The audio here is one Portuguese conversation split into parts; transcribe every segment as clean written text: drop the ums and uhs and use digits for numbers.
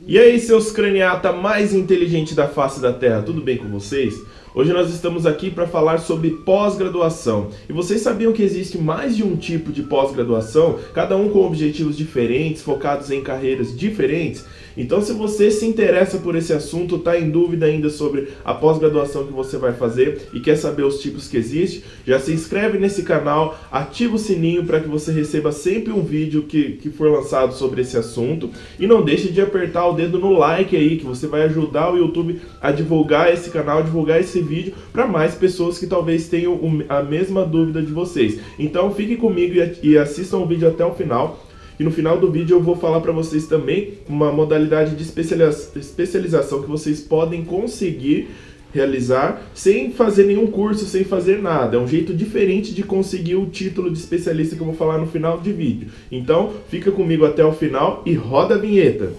E aí, seus craniata mais inteligentes da face da Terra, tudo bem com vocês? Hoje nós estamos aqui para falar sobre pós-graduação. E vocês sabiam que existe mais de um tipo de pós-graduação, cada um com objetivos diferentes, focados em carreiras diferentes? Então, se você se interessa por esse assunto, está em dúvida ainda sobre a pós-graduação que você vai fazer e quer saber os tipos que existem, já se inscreve nesse canal, ativa o sininho para que você receba sempre um vídeo que for lançado sobre esse assunto. E não deixe de apertar o dedo no like aí, que você vai ajudar o YouTube a divulgar esse canal, divulgar esse vídeo para mais pessoas que talvez tenham a mesma dúvida de vocês. Então, fique comigo e assistam o vídeo até o final. E no final do vídeo eu vou falar para vocês também uma modalidade de especialização que vocês podem conseguir realizar sem fazer nenhum curso, sem fazer nada. É um jeito diferente de conseguir o título de especialista que eu vou falar no final do vídeo. Então, fica comigo até o final e roda a vinheta.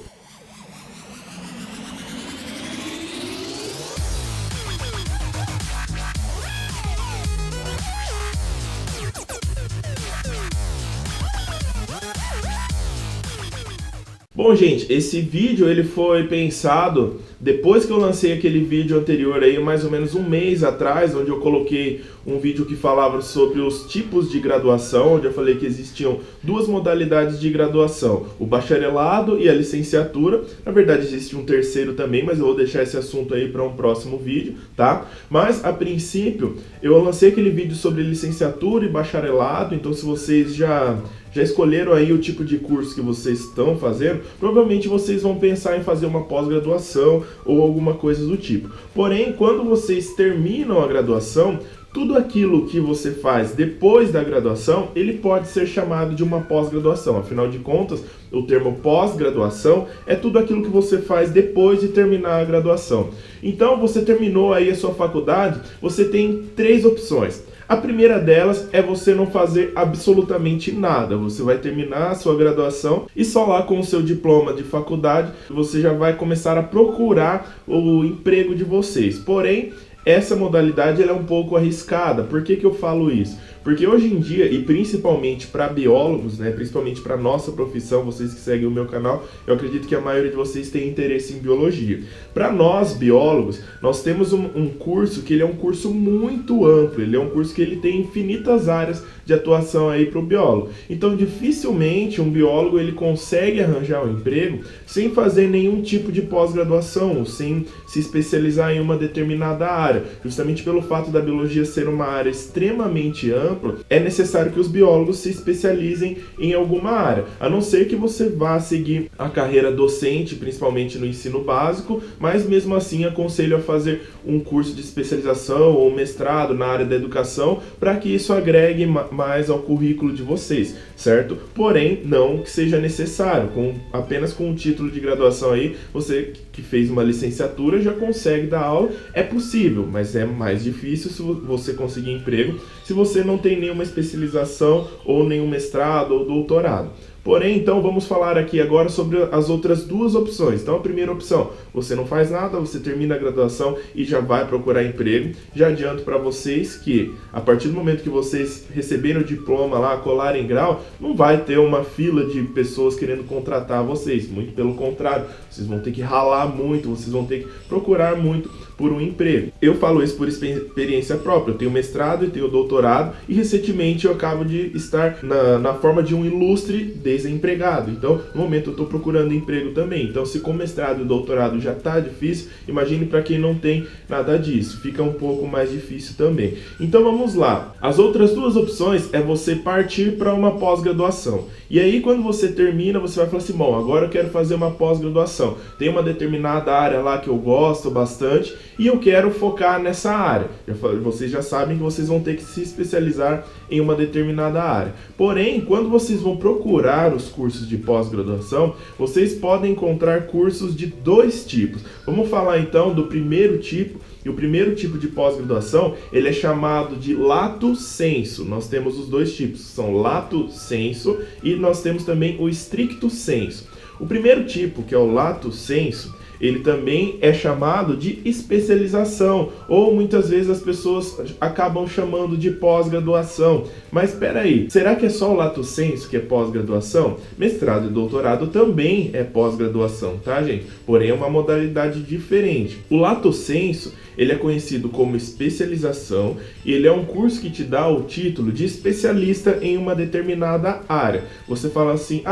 Bom, gente, esse vídeo ele foi pensado depois que eu lancei aquele vídeo anterior aí, mais ou menos um mês atrás, onde eu coloquei um vídeo que falava sobre os tipos de graduação, onde eu falei que existiam duas modalidades de graduação, o bacharelado e a licenciatura. Na verdade existe um terceiro também, mas eu vou deixar esse assunto aí para um próximo vídeo, tá? Mas a princípio eu lancei aquele vídeo sobre licenciatura e bacharelado, então se vocês já escolheram aí o tipo de curso que vocês estão fazendo, provavelmente vocês vão pensar em fazer uma pós-graduação ou alguma coisa do tipo. Porém, quando vocês terminam a graduação, tudo aquilo que você faz depois da graduação, ele pode ser chamado de uma pós-graduação. Afinal de contas, o termo pós-graduação é tudo aquilo que você faz depois de terminar a graduação. Então, você terminou aí a sua faculdade, você tem três opções. A primeira delas é você não fazer absolutamente nada. Você vai terminar a sua graduação e só lá com o seu diploma de faculdade você já vai começar a procurar o emprego de vocês. Porém, essa modalidade ela é um pouco arriscada. Por que eu falo isso? Porque hoje em dia, e principalmente para biólogos, né, principalmente para nossa profissão, vocês que seguem o meu canal, eu acredito que a maioria de vocês tem interesse em biologia. Para nós biólogos, nós temos um curso que ele é um curso muito amplo, ele é um curso que ele tem infinitas áreas de atuação aí para o biólogo. Então, dificilmente um biólogo ele consegue arranjar um emprego sem fazer nenhum tipo de pós-graduação, sem se especializar em uma determinada área. Justamente pelo fato da biologia ser uma área extremamente ampla, é necessário que os biólogos se especializem em alguma área, a não ser que você vá seguir a carreira docente, principalmente no ensino básico, mas mesmo assim aconselho a fazer um curso de especialização ou mestrado na área da educação para que isso agregue mais ao currículo de vocês, certo? Porém, não que seja necessário, apenas com o título de graduação aí, você que fez uma licenciatura já consegue dar aula, é possível, mas é mais difícil se você conseguir emprego se você não tem nenhuma especialização ou nenhum mestrado ou doutorado. Porém, então, vamos falar aqui agora sobre as outras duas opções. Então, a primeira opção, você não faz nada, você termina a graduação e já vai procurar emprego. Já adianto para vocês que, a partir do momento que vocês receberem o diploma lá, colarem grau, não vai ter uma fila de pessoas querendo contratar vocês. Muito pelo contrário, vocês vão ter que ralar muito, vocês vão ter que procurar muito por um emprego. Eu falo isso por experiência própria. Eu tenho mestrado e tenho doutorado e recentemente eu acabo de estar na forma de um ilustre desempregado. Então, no momento eu estou procurando emprego também. Então, se com mestrado e doutorado já está difícil, imagine para quem não tem nada disso. Fica um pouco mais difícil também. Então, vamos lá. As outras duas opções é você partir para uma pós-graduação. E aí, quando você termina, você vai falar assim, bom, agora eu quero fazer uma pós-graduação. Tem uma determinada área lá que eu gosto bastante e eu quero focar nessa área. Vocês já sabem que vocês vão ter que se especializar em uma determinada área. Porém, quando vocês vão procurar os cursos de pós-graduação, vocês podem encontrar cursos de dois tipos. Vamos falar então do primeiro tipo. E o primeiro tipo de pós-graduação, ele é chamado de lato sensu. Nós temos os dois tipos, são lato sensu e nós temos também o stricto sensu. O primeiro tipo, que é o lato sensu, ele também é chamado de especialização, ou muitas vezes as pessoas acabam chamando de pós-graduação. Mas espera aí, será que é só o lato sensu que é pós-graduação? Mestrado e doutorado também é pós-graduação, tá, gente? Porém é uma modalidade diferente. O lato sensu, ele é conhecido como especialização e ele é um curso que te dá o título de especialista em uma determinada área. Você fala assim,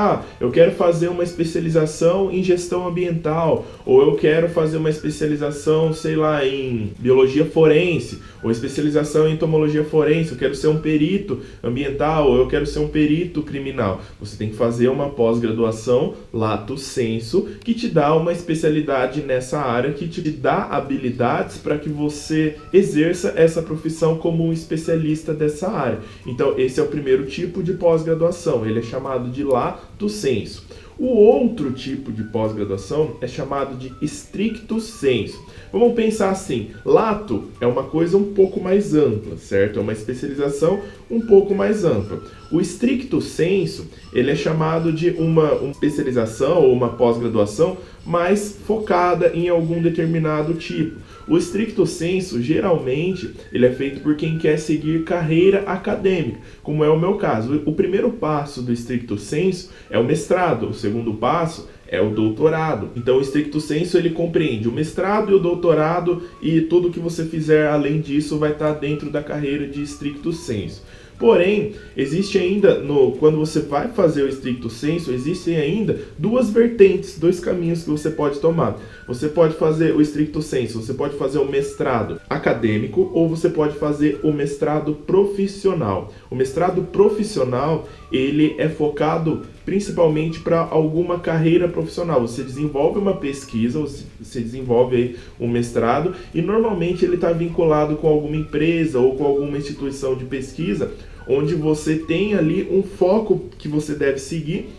eu quero fazer uma especialização em gestão ambiental, ou eu quero fazer uma especialização, sei lá, em biologia forense, ou especialização em entomologia forense, eu quero ser um perito ambiental, ou eu quero ser um perito criminal. Você tem que fazer uma pós-graduação lato sensu que te dá uma especialidade nessa área, que te dá habilidades para que você exerça essa profissão como um especialista dessa área. Então, esse é o primeiro tipo de pós-graduação, ele é chamado de lato sensu. O outro tipo de pós-graduação é chamado de stricto sensu. Vamos pensar assim, lato é uma coisa um pouco mais ampla, certo? É uma especialização um pouco mais ampla. O stricto sensu, ele é chamado de uma especialização ou uma pós-graduação mais focada em algum determinado tipo. O stricto sensu, geralmente, ele é feito por quem quer seguir carreira acadêmica, como é o meu caso. O primeiro passo do stricto sensu é o mestrado, o segundo passo é o doutorado. Então, o stricto sensu, ele compreende o mestrado e o doutorado, e tudo que você fizer além disso vai estar dentro da carreira de stricto sensu. Porém, existe ainda, quando você vai fazer o stricto sensu, existem ainda duas vertentes, dois caminhos que você pode tomar. Você pode fazer o stricto sensu, você pode fazer o mestrado acadêmico ou você pode fazer o mestrado profissional. O mestrado profissional, ele é focado principalmente para alguma carreira profissional. Você desenvolve uma pesquisa, você desenvolve aí um mestrado e normalmente ele está vinculado com alguma empresa ou com alguma instituição de pesquisa, onde você tem ali um foco que você deve seguir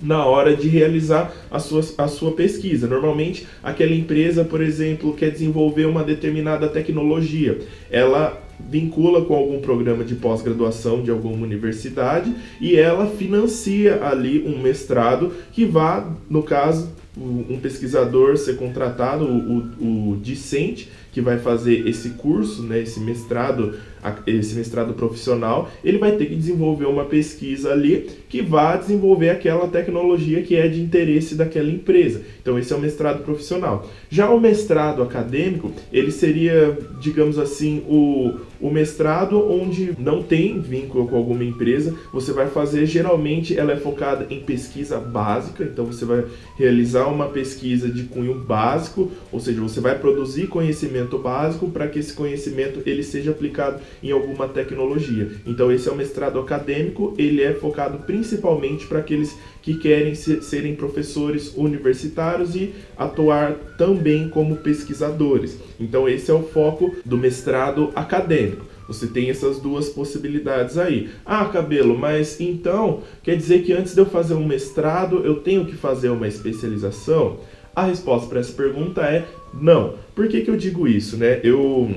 na hora de realizar a sua pesquisa. Normalmente, aquela empresa, por exemplo, quer desenvolver uma determinada tecnologia. Ela vincula com algum programa de pós-graduação de alguma universidade e ela financia ali um mestrado que vá, no caso, um pesquisador ser contratado, o discente, que vai fazer esse curso, né, esse mestrado profissional, ele vai ter que desenvolver uma pesquisa ali que vai desenvolver aquela tecnologia que é de interesse daquela empresa. Então, esse é o mestrado profissional. Já o mestrado acadêmico, ele seria, digamos assim, o mestrado onde não tem vínculo com alguma empresa. Você vai fazer, geralmente, ela é focada em pesquisa básica, então você vai realizar uma pesquisa de cunho básico, ou seja, você vai produzir conhecimento básico para que esse conhecimento ele seja aplicado em alguma tecnologia. Então, esse é o mestrado acadêmico, ele é focado principalmente para aqueles que querem serem professores universitários e atuar também como pesquisadores. Então, esse é o foco do mestrado acadêmico. Você tem essas duas possibilidades aí. Cabelo, mas então quer dizer que antes de eu fazer um mestrado, eu tenho que fazer uma especialização? A resposta para essa pergunta é não. Por que eu digo isso, né? Eu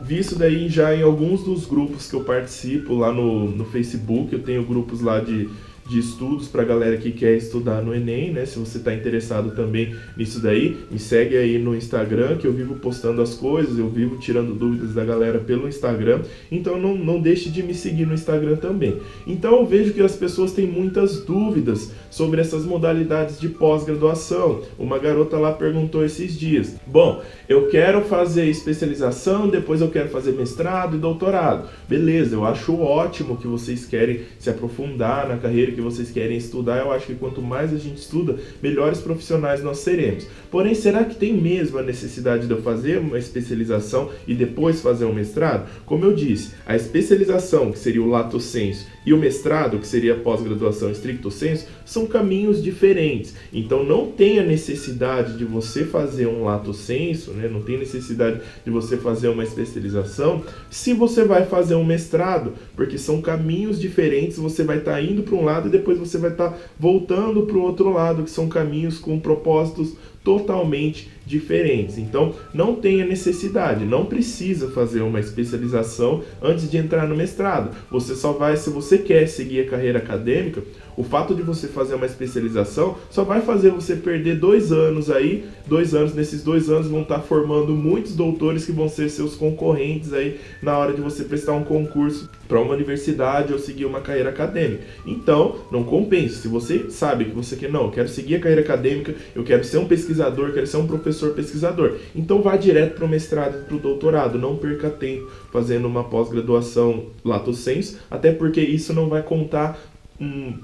vi isso daí já em alguns dos grupos que eu participo lá no Facebook. Eu tenho grupos lá de estudos para galera que quer estudar no Enem, né? Se você está interessado também nisso daí, me segue aí no Instagram, que eu vivo postando as coisas, eu vivo tirando dúvidas da galera pelo Instagram, então não deixe de me seguir no Instagram também. Então eu vejo que as pessoas têm muitas dúvidas sobre essas modalidades de pós-graduação. Uma garota lá perguntou esses dias, bom, eu quero fazer especialização, depois eu quero fazer mestrado e doutorado. Beleza, eu acho ótimo que vocês querem se aprofundar na carreira que vocês querem estudar. Eu acho que quanto mais a gente estuda, melhores profissionais nós seremos. Porém, será que tem mesmo a necessidade de eu fazer uma especialização e depois fazer um mestrado? Como eu disse, a especialização, que seria o lato sensu, e o mestrado, que seria a pós-graduação stricto sensu, são caminhos diferentes. Então, não tem a necessidade de você fazer um lato sensu, né? Não tem necessidade de você fazer uma especialização se você vai fazer um mestrado, porque são caminhos diferentes. Você vai estar indo para um lado e depois você vai estar voltando para o outro lado, que são caminhos com propósitos totalmente diferentes. Então, não tenha necessidade, não precisa fazer uma especialização antes de entrar no mestrado. Você só vai, se você quer seguir a carreira acadêmica, o fato de você fazer uma especialização só vai fazer você perder 2 anos aí. 2 anos, nesses 2 anos vão estar formando muitos doutores que vão ser seus concorrentes aí na hora de você prestar um concurso para uma universidade ou seguir uma carreira acadêmica. Então, não compensa. Se você sabe que você quer, não, eu quero seguir a carreira acadêmica, eu quero ser um pesquisador, eu quero ser um professor pesquisador, então vá direto para o mestrado e para o doutorado. Não perca tempo fazendo uma pós-graduação lato sensu, até porque isso não vai contar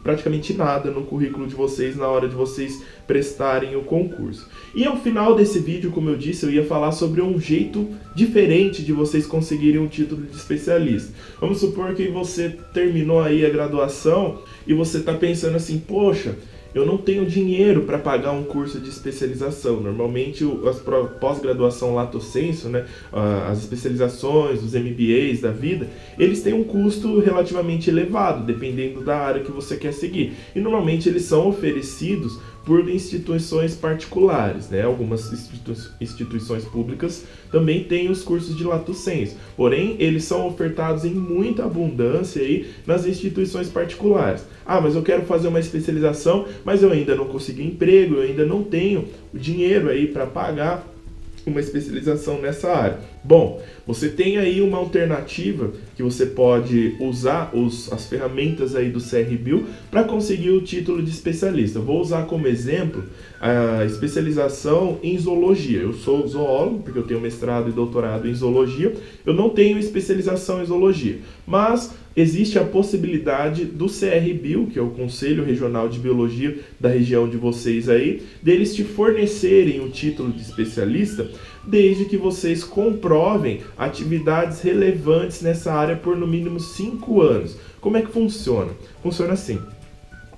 praticamente nada no currículo de vocês na hora de vocês prestarem o concurso. E ao final desse vídeo, como eu disse, eu ia falar sobre um jeito diferente de vocês conseguirem um título de especialista. Vamos supor que você terminou aí a graduação e você está pensando assim, poxa, eu não tenho dinheiro para pagar um curso de especialização. Normalmente, as pós-graduação lato sensu, né, as especializações, os MBAs da vida, eles têm um custo relativamente elevado, dependendo da área que você quer seguir. E normalmente eles são oferecidos por instituições particulares, né? Algumas instituições públicas também têm os cursos de lato sensu, porém eles são ofertados em muita abundância aí nas instituições particulares. Ah, mas eu quero fazer uma especialização, mas eu ainda não consegui emprego, eu ainda não tenho o dinheiro aí para pagar uma especialização nessa área. Bom, você tem aí uma alternativa que você pode usar as ferramentas aí do CRBio para conseguir o título de especialista. Eu vou usar como exemplo a especialização em zoologia. Eu sou zoólogo, porque eu tenho mestrado e doutorado em zoologia. Eu não tenho especialização em zoologia, mas existe a possibilidade do CRBio, que é o Conselho Regional de Biologia da região de vocês aí, deles te fornecerem o título de especialista, desde que vocês comprovem atividades relevantes nessa área por no mínimo 5 anos. Como é que funciona? Funciona assim.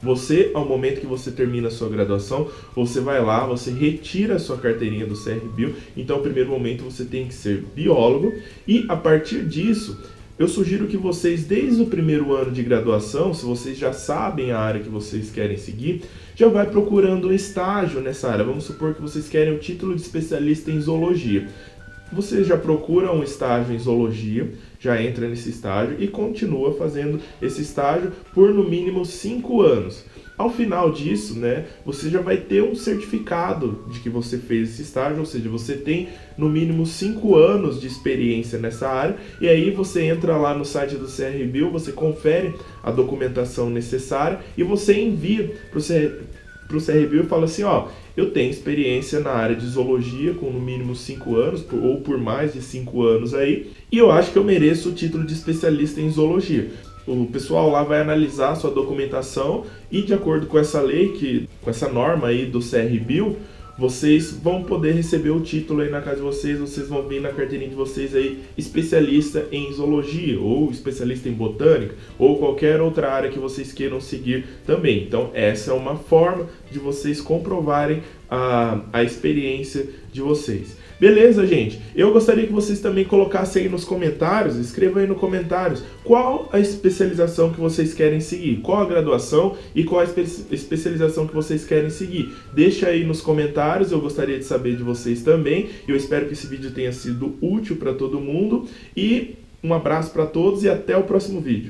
Você, ao momento que você termina a sua graduação, você vai lá, você retira a sua carteirinha do CRBio. Então, no primeiro momento, você tem que ser biólogo e, a partir disso, eu sugiro que vocês, desde o primeiro ano de graduação, se vocês já sabem a área que vocês querem seguir, já vai procurando um estágio nessa área. Vamos supor que vocês querem o título de especialista em zoologia. Você já procura um estágio em zoologia, já entra nesse estágio e continua fazendo esse estágio por no mínimo 5 anos. Ao final disso, né, você já vai ter um certificado de que você fez esse estágio, ou seja, você tem no mínimo 5 anos de experiência nessa área, e aí você entra lá no site do CRBio, você confere a documentação necessária e você envia para o CRBio e fala assim, ó, eu tenho experiência na área de zoologia com no mínimo 5 anos, ou por mais de 5 anos aí, e eu acho que eu mereço o título de especialista em zoologia. O pessoal lá vai analisar a sua documentação e, de acordo com essa lei, com essa norma aí do CRBio, vocês vão poder receber o título aí na casa de vocês, vocês vão vir na carteirinha de vocês aí, especialista em zoologia, ou especialista em botânica, ou qualquer outra área que vocês queiram seguir também. Então, essa é uma forma de vocês comprovarem a experiência de vocês. Beleza, gente? Eu gostaria que vocês também colocassem aí nos comentários, escrevam aí nos comentários qual a especialização que vocês querem seguir, qual a graduação e qual a especialização que vocês querem seguir. Deixa aí nos comentários, eu gostaria de saber de vocês também. Eu espero que esse vídeo tenha sido útil para todo mundo e um abraço para todos e até o próximo vídeo.